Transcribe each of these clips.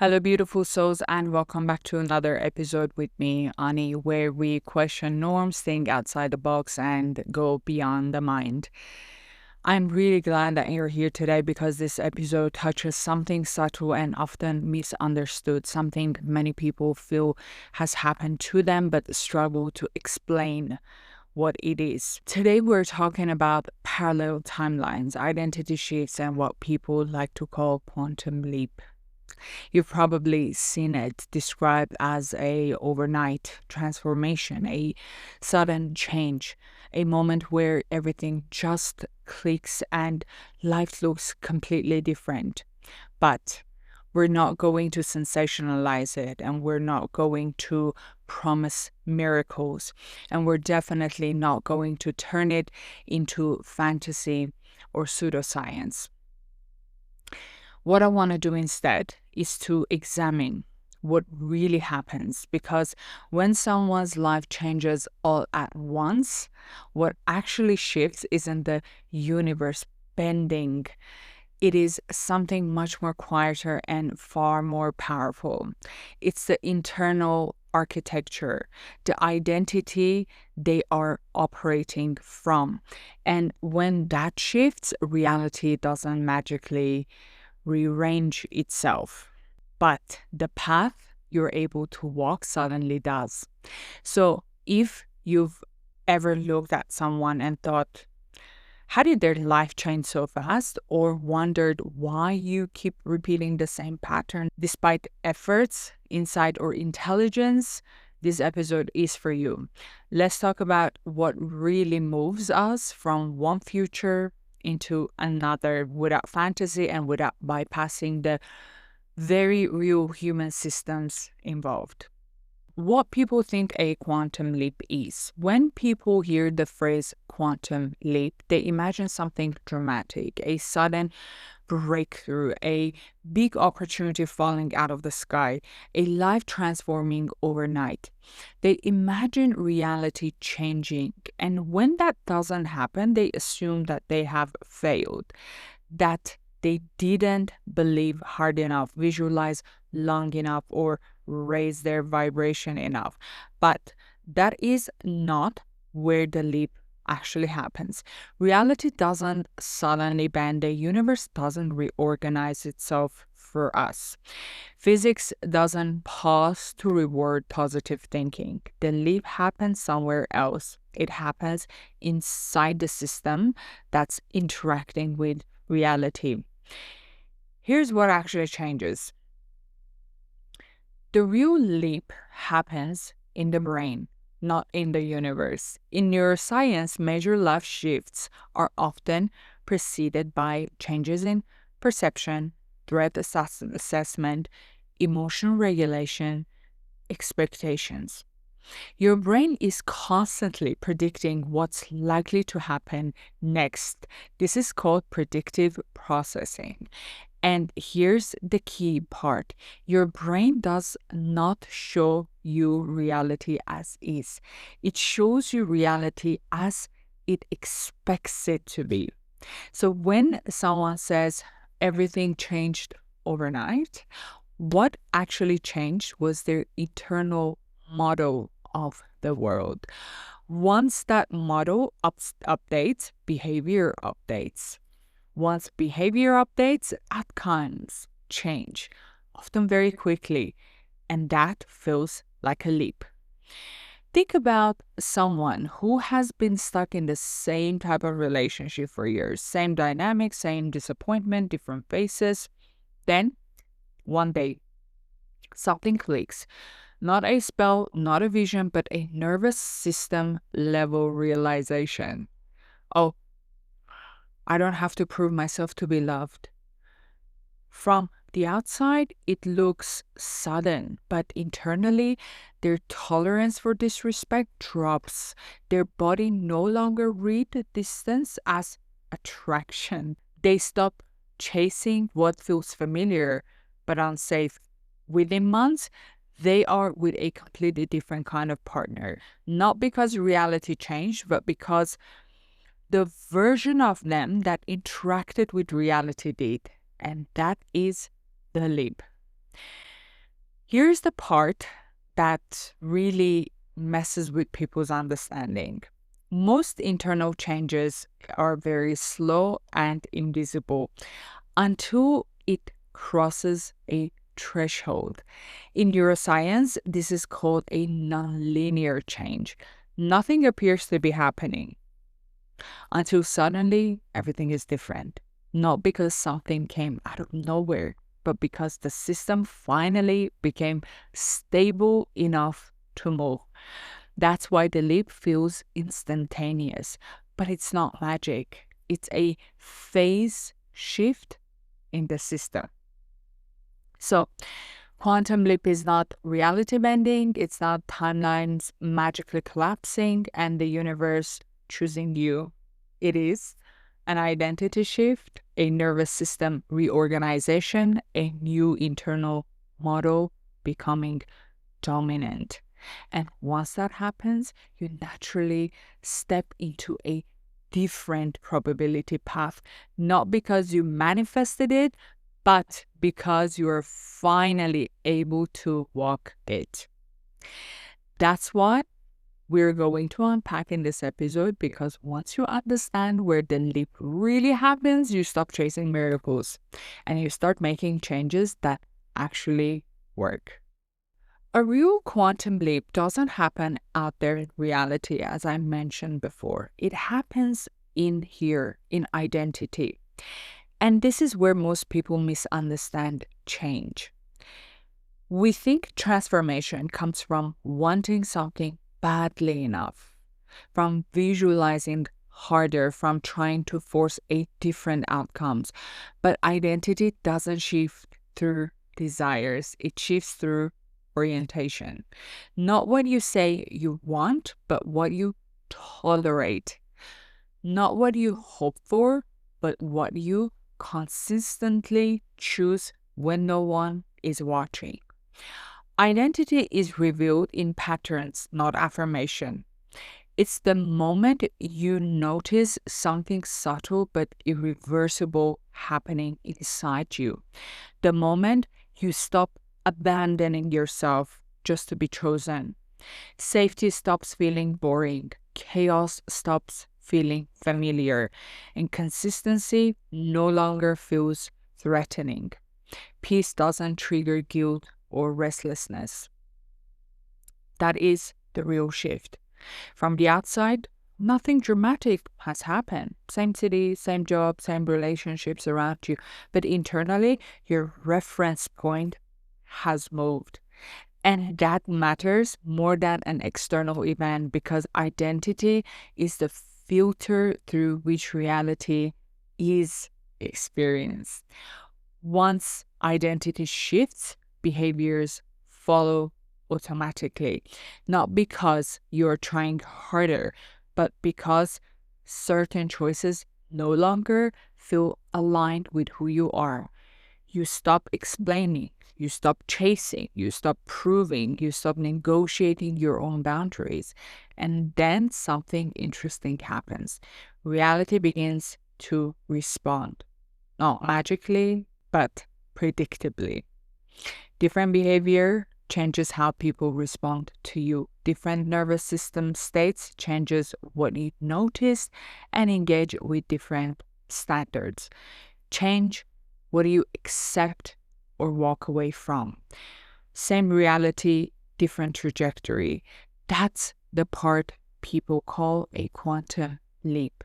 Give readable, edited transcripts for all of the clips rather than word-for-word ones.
Hello, beautiful souls, and welcome back to another episode with me, Ani, where we question norms, think outside the box, and go beyond the mind. I'm really glad that you're here today because this episode touches something subtle and often misunderstood, something many people feel has happened to them but struggle to explain what it is. Today, we're talking about parallel timelines, identity shifts, and what people like to call quantum leap. You've probably seen it described as a overnight transformation, a sudden change, a moment where everything just clicks and life looks completely different. But we're not going to sensationalize it, and we're not going to promise miracles, and we're definitely not going to turn it into fantasy or pseudoscience. What I want to do instead is to examine what really happens, because when someone's life changes all at once, what actually shifts isn't the universe bending. It is something much more quieter and far more powerful. It's the internal architecture, the identity they are operating from. And when that shifts, reality doesn't magically rearrange itself, but the path you're able to walk suddenly does. So if you've ever looked at someone and thought, how did their life change so fast? Or wondered why you keep repeating the same pattern despite efforts, insight, or intelligence, this episode is for you. Let's talk about what really moves us from one future into another without fantasy and without bypassing the very real human systems involved. What people think a quantum leap is. When people hear the phrase quantum leap, they imagine something dramatic, a sudden breakthrough, a big opportunity falling out of the sky, a life transforming overnight. They imagine reality changing, and when that doesn't happen, they assume that they have failed, that they didn't believe hard enough, visualize long enough, or raise their vibration enough. But that is not where the leap actually happens. Reality doesn't suddenly bend, the universe doesn't reorganize itself for us. Physics doesn't pause to reward positive thinking. The leap happens somewhere else. It happens inside the system that's interacting with reality. Here's what actually changes. The real leap happens in the brain, not in the universe. In neuroscience, major life shifts are often preceded by changes in perception, threat assessment, emotional regulation, expectations. Your brain is constantly predicting what's likely to happen next. This is called predictive processing. And here's the key part. Your brain does not show you reality as is. It shows you reality as it expects it to be. So when someone says everything changed overnight, what actually changed was their internal model of the world. Once that model updates, behavior updates. Once behavior updates, outcomes change, often very quickly, and that feels like a leap. Think about someone who has been stuck in the same type of relationship for years, same dynamic, same disappointment, different faces. Then, one day, something clicks. Not a spell, not a vision, but a nervous system level realization. Oh, I don't have to prove myself to be loved. From the outside, it looks sudden, but internally, their tolerance for disrespect drops. Their body no longer reads distance as attraction. They stop chasing what feels familiar but unsafe. Within months, they are with a completely different kind of partner. Not because reality changed, but because the version of them that interacted with reality did. And that is the leap. Here's the part that really messes with people's understanding. Most internal changes are very slow and invisible until it crosses a threshold. In neuroscience, this is called a nonlinear change. Nothing appears to be happening until suddenly everything is different. Not because something came out of nowhere, but because the system finally became stable enough to move. That's why the leap feels instantaneous, but it's not magic. It's a phase shift in the system. So, quantum leap is not reality bending, it's not timelines magically collapsing and the universe choosing you. It is an identity shift, a nervous system reorganization, a new internal model becoming dominant. And once that happens, you naturally step into a different probability path, not because you manifested it, but because you are finally able to walk it. That's what we're going to unpack in this episode, because once you understand where the leap really happens, you stop chasing miracles and you start making changes that actually work. A real quantum leap doesn't happen out there in reality, as I mentioned before. It happens in here, in identity. And this is where most people misunderstand change. We think transformation comes from wanting something badly enough, from visualizing harder, from trying to force a different outcomes. But identity doesn't shift through desires, it shifts through orientation. Not what you say you want, but what you tolerate. Not what you hope for, but what you consistently choose when no one is watching. Identity is revealed in patterns, not affirmation. It's the moment you notice something subtle but irreversible happening inside you. The moment you stop abandoning yourself just to be chosen. Safety stops feeling boring. Chaos stops feeling familiar. And consistency no longer feels threatening. Peace doesn't trigger guilt or restlessness. That is the real shift. From the outside, nothing dramatic has happened. Same city, same job, same relationships around you. But internally, your reference point has moved. And that matters more than an external event, because identity is the filter through which reality is experienced. Once identity shifts, behaviors follow automatically, not because you're trying harder, but because certain choices no longer feel aligned with who you are. You stop explaining, you stop chasing, you stop proving, you stop negotiating your own boundaries. And then something interesting happens. Reality begins to respond, not magically, but predictably. Different behavior changes how people respond to you. Different nervous system states changes what you notice and engage with different standards. Change what do you accept or walk away from. Same reality, different trajectory. That's the part people call a quantum leap.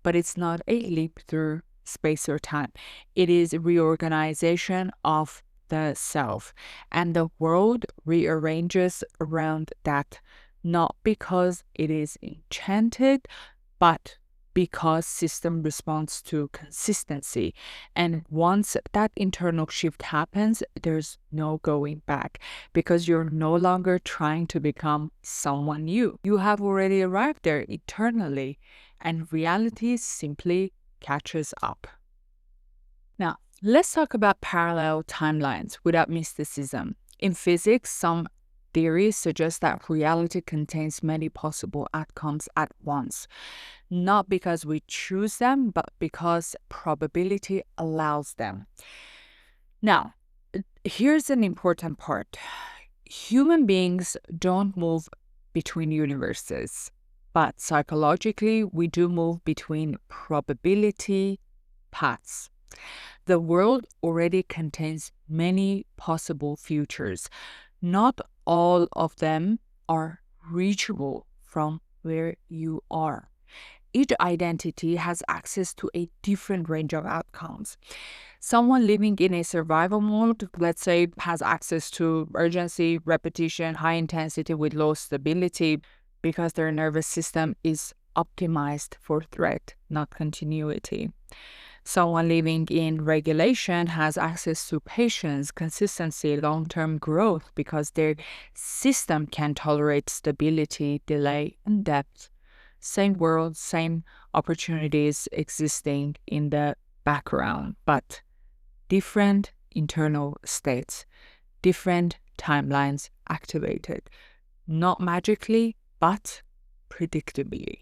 But it's not a leap through space or time. It is a reorganization of the self. And the world rearranges around that, not because it is enchanted, but because system responds to consistency. And once that internal shift happens, there's no going back, because you're no longer trying to become someone new. You have already arrived there eternally, and reality simply catches up. Now, let's talk about parallel timelines without mysticism. In physics, some theories suggest that reality contains many possible outcomes at once, not because we choose them, but because probability allows them. Now, here's an important part. Human beings don't move between universes, but psychologically, we do move between probability paths. The world already contains many possible futures. Not all of them are reachable from where you are. Each identity has access to a different range of outcomes. Someone living in a survival mode, let's say, has access to urgency, repetition, high intensity with low stability because their nervous system is optimized for threat, not continuity. Someone living in regulation has access to patience, consistency, long term growth because their system can tolerate stability, delay, and depth. Same world, same opportunities existing in the background, but different internal states, different timelines activated, not magically, but predictably.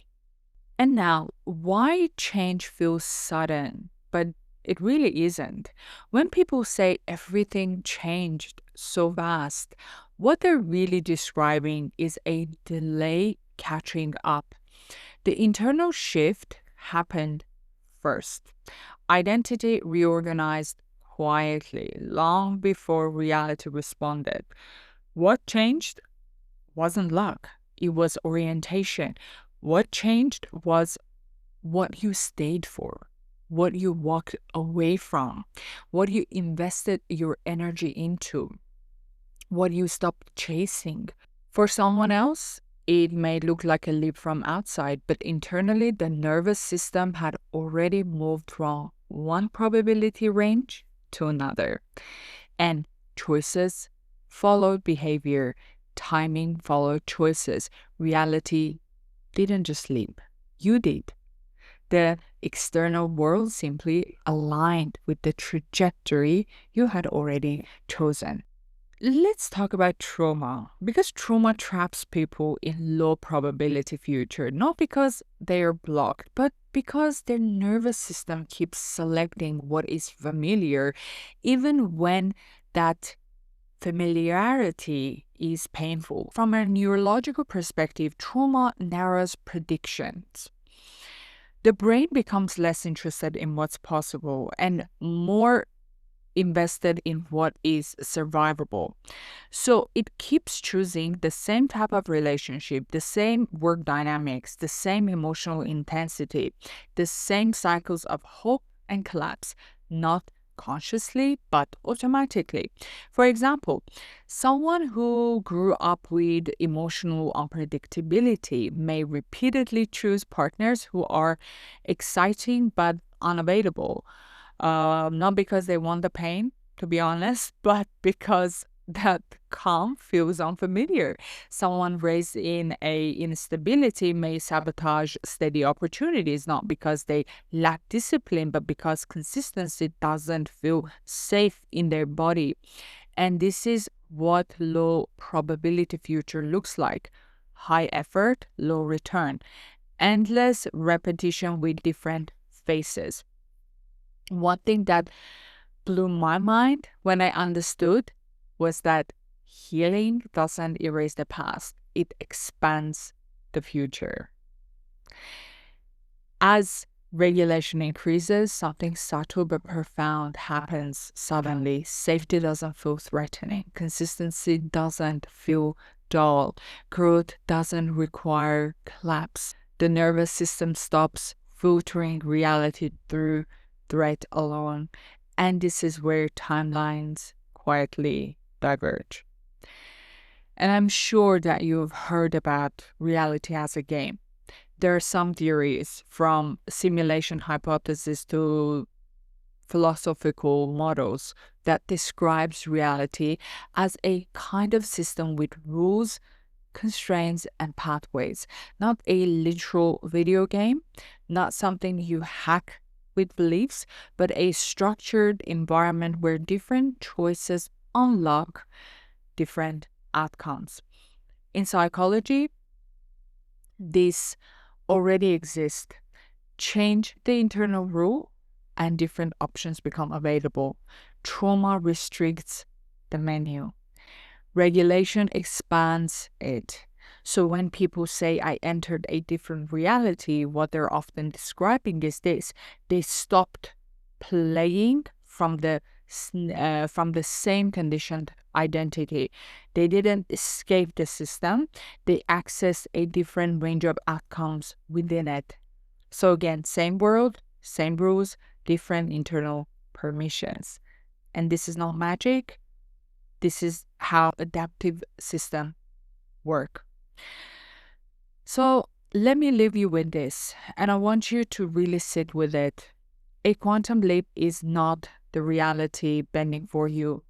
And now, why change feels sudden, but it really isn't? When people say everything changed so fast, what they're really describing is a delay catching up. The internal shift happened first. Identity reorganized quietly, long before reality responded. What changed wasn't luck, it was orientation. What changed was what you stayed for, what you walked away from, what you invested your energy into, what you stopped chasing. For someone else, it may look like a leap from outside, but internally, the nervous system had already moved from one probability range to another. And choices followed behavior, timing followed choices. Reality didn't just leap, you did. The external world simply aligned with the trajectory you had already chosen. Let's talk about trauma, because trauma traps people in low probability future, not because they are blocked, but because their nervous system keeps selecting what is familiar, even when that familiarity is painful. From a neurological perspective, trauma narrows predictions. The brain becomes less interested in what's possible and more invested in what is survivable. So it keeps choosing the same type of relationship, the same work dynamics, the same emotional intensity, the same cycles of hope and collapse, not consciously but automatically. For example, someone who grew up with emotional unpredictability may repeatedly choose partners who are exciting but unavailable, not because they want the pain, to be honest, but because that calm feels unfamiliar. Someone raised in a instability may sabotage steady opportunities, not because they lack discipline, but because consistency doesn't feel safe in their body. And this is what low probability future looks like: high effort, low return, endless repetition with different faces. One thing that blew my mind when I understood was that healing doesn't erase the past, it expands the future. As regulation increases, something subtle but profound happens suddenly. Safety doesn't feel threatening, consistency doesn't feel dull, growth doesn't require collapse. The nervous system stops filtering reality through threat alone. And this is where timelines quietly diverge. And I'm sure that you've heard about reality as a game. There are some theories, from simulation hypothesis to philosophical models, that describes reality as a kind of system with rules, constraints, and pathways, not a literal video game, not something you hack with beliefs, but a structured environment where different choices unlock different outcomes. In psychology, this already exists. Change the internal rule and different options become available. Trauma restricts the menu. Regulation expands it. So when people say I entered a different reality, what they're often describing is this: they stopped playing from the same conditioned identity. They didn't escape the system. They accessed a different range of outcomes within it. So again, same world, same rules, different internal permissions. And this is not magic. This is how adaptive systems work. So let me leave you with this, and I want you to really sit with it. A quantum leap is not the reality bending for you.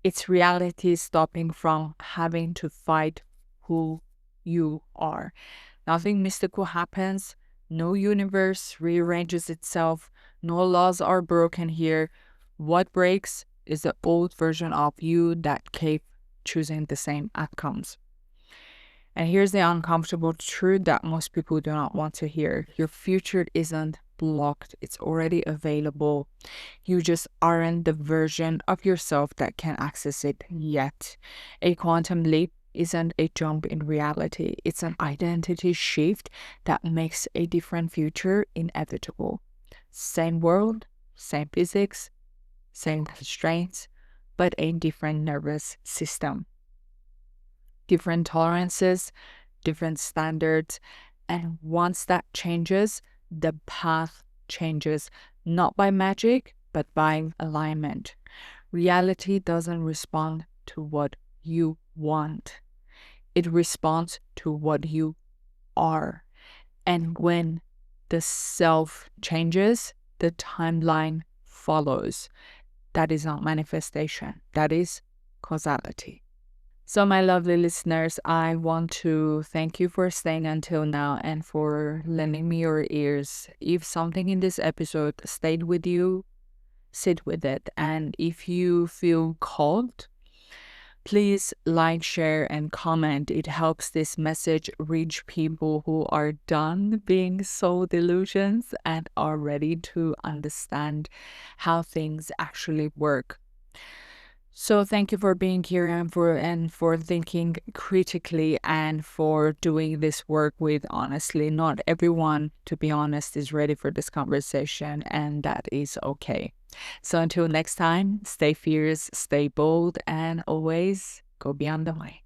It's reality stopping from having to fight who you are. Nothing mystical happens. No universe rearranges itself. No laws are broken here. What breaks is the old version of you that kept choosing the same outcomes. And here's the uncomfortable truth that most people do not want to hear. Your future isn't blocked. It's already available. You just aren't the version of yourself that can access it yet. A quantum leap isn't a jump in reality. It's an identity shift that makes a different future inevitable. Same world, same physics, same constraints, but a different nervous system. Different tolerances, different standards. And once that changes, the path changes, not by magic, but by alignment. Reality doesn't respond to what you want. It responds to what you are. And when the self changes, the timeline follows. That is not manifestation. That is causality. So, my lovely listeners, I want to thank you for staying until now and for lending me your ears. If something in this episode stayed with you, sit with it. And if you feel called, please like, share, and comment. It helps this message reach people who are done being soul delusions and are ready to understand how things actually work. So thank you for being here and for thinking critically and for doing this work with honestly. Not everyone, to be honest, is ready for this conversation, and that is okay. So until next time, stay fierce, stay bold, and always go beyond the mind.